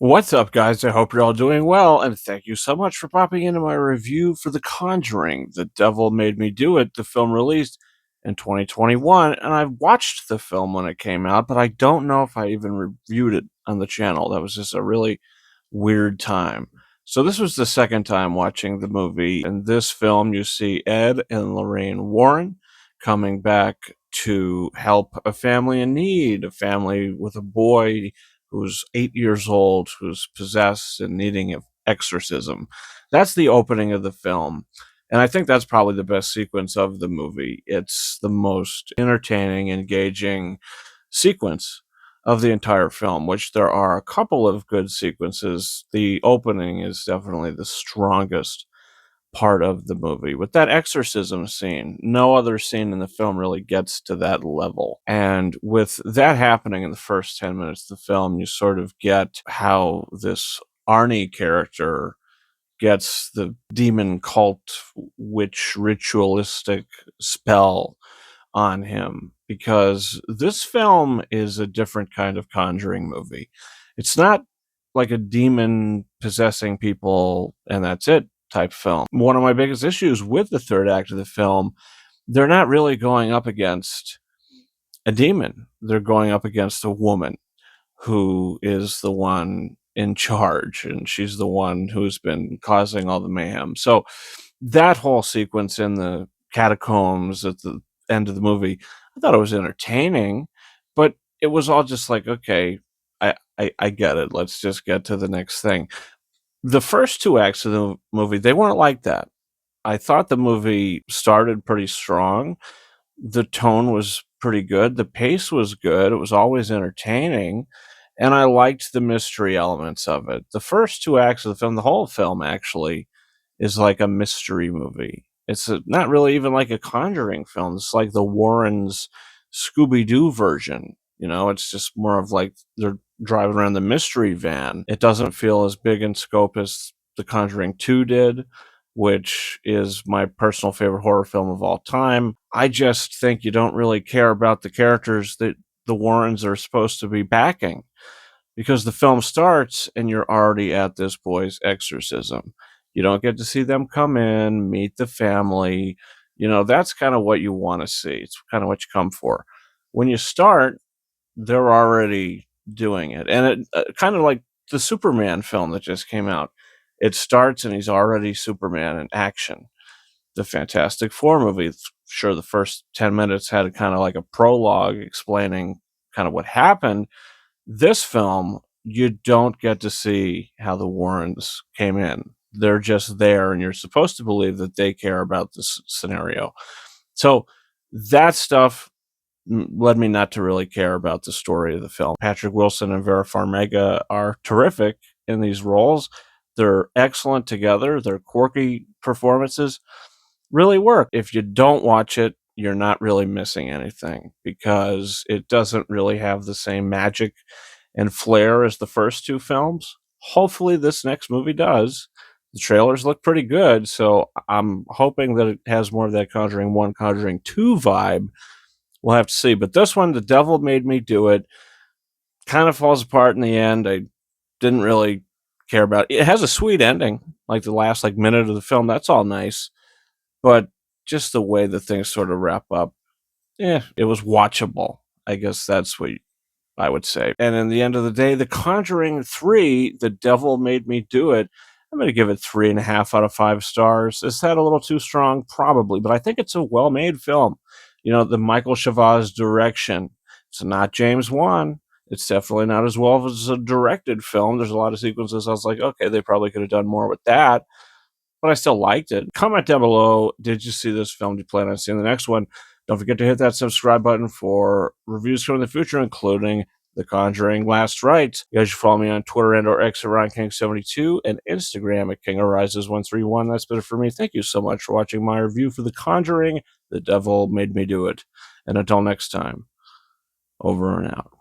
What's up, guys? I hope you're all doing well, and thank you so much for popping into my review for The Conjuring. The Devil Made Me Do It, the film released in 2021, and I watched the film when it came out, but I don't know if I even reviewed it on the channel. That was just a really weird time. So this was the second time watching the movie. In this film, you see Ed and Lorraine Warren coming back to help a family in need, a family with a boy who's 8 years old, who's possessed and needing an exorcism. That's the opening of the film. And I think that's probably the best sequence of the movie. It's the most entertaining, engaging sequence of the entire film, which there are a couple of good sequences. The opening is definitely the strongest part of the movie. With that exorcism scene, no other scene in the film really gets to that level. And with that happening in the first 10 minutes of the film, you sort of get how this Arnie character gets the demon cult witch ritualistic spell on him, because this film is a different kind of Conjuring movie. It's not like a demon possessing people and that's it type film. One of my biggest issues with the third act of the film, they're not really going up against a demon. They're going up against a woman who is the one in charge, and she's the one who's been causing all the mayhem. So that whole sequence in the catacombs at the end of the movie, I thought it was entertaining, but it was all just like, okay, I get it. Let's just get to the next thing. The first two acts of the movie, they weren't like that. I thought the movie started pretty strong. The tone was pretty good. The pace was good. It was always entertaining. And I liked the mystery elements of it. The first two acts of the film, the whole film actually, is like a mystery movie. It's not really even like a Conjuring film. It's like the Warrens' Scooby Doo version. It's just more of like they're driving around the mystery van. It doesn't feel as big in scope as The Conjuring 2 did, which is my personal favorite horror film of all time. I just think you don't really care about the characters that the Warrens are supposed to be backing, because the film starts and you're already at this boy's exorcism. You don't get to see them come in, meet the family. That's kind of what you want to see. It's kind of what you come for. When you start, they're already doing it. And it kind of like the Superman film that just came out. It starts and he's already Superman in action. The Fantastic Four movie, sure, the first 10 minutes had kind of like a prologue explaining kind of what happened. This film, you don't get to see how the Warrens came in. They're just there, and you're supposed to believe that they care about this scenario. So that stuff led me not to really care about the story of the film. Patrick Wilson and Vera Farmiga are terrific in these roles. They're excellent together. Their quirky performances really work. If you don't watch it, you're not really missing anything, because it doesn't really have the same magic and flair as the first two films. Hopefully, this next movie does. The trailers look pretty good, so I'm hoping that it has more of that Conjuring 1, Conjuring 2 vibe. We'll have to see. But this one, The Devil Made Me Do It, kind of falls apart in the end. I didn't really care about it. It has a sweet ending, like the last minute of the film. That's all nice. But just the way the things sort of wrap up, it was watchable. I guess that's what I would say. And in the end of the day, The Conjuring 3, The Devil Made Me Do It, I'm going to give it 3.5 out of 5 stars. Is that a little too strong? Probably, but I think it's a well-made film. The Michael Chavaz direction. It's not James Wan. It's definitely not as well as a directed film. There's a lot of sequences I was like, okay, they probably could have done more with that, but I still liked it. Comment down below, did you see this film? Do you plan on seeing the next one? Don't forget to hit that subscribe button for reviews coming in the future, including The Conjuring Last Rites. You guys should follow me on Twitter and or X at RyanKing72 and Instagram at KingArises131. That's been it for me. Thank you so much for watching my review for The Conjuring. The Devil Made Me Do It. And until next time, over and out.